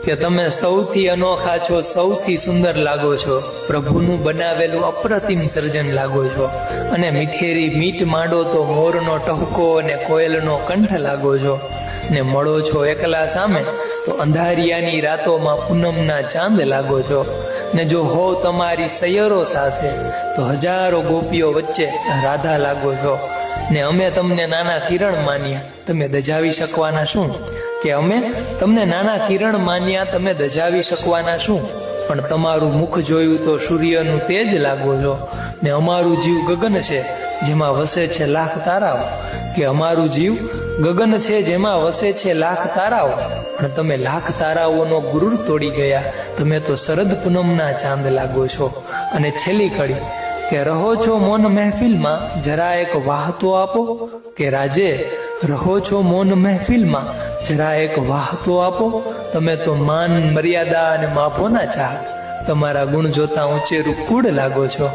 કે તમે સૌથી અનોખા છો, સૌથી સુંદર લાગો છો, પ્રભુનું બનાવેલું અપ્રતિમ સર્જન લાગો છો, અને મીઠેરી મીટ માંડો તો મોરનો ટહુકો અને કોયલનો કંઠ લાગો છો, ને મળો છો એકલા સામે તો અંધારિયાની રાતોમાં પૂનમના ચાંદ લાગો છો, ને જો હો તમારી સૈયરો સાથે તો હજારો ગોપીઓ વચ્ચે રાધા લાગો છો, ને અમે તમને નાના કિરણ માન્યા, તમે દજાવી શકવાના શું? કે અમે તમને નાના કિરણ માન્યા, તમે દજાવી શકવાના શું? પણ તમારું મુખ જોયું તો સૂર્યનું તેજ લાગો છો, ને અમારું જીવ ગગન છે જેમાં વસે છે લાખ તારાઓ, કે અમારું જીવ ગગન છે જેમાં વસે છે લાખ તારાઓ, પણ તમે લાખ તારાઓનો ગુરુર તોડી ગયા, તમે તો શરદ પૂનમના ચાંદ લાગો છો. અને છેલ્લી કડી કે રહો છો મૌન મહેફિલમાં, જરા એક વાહ તો આપો, કે રાજે રહો છો મૌન મહેફિલમાં, જરા એક વાહ તો આપો, તમે તો માન મર્યાદા અને માપોના ચાહક, તમારા ગુણ જોતા ઊંચે રૂકુડ લાગો છો.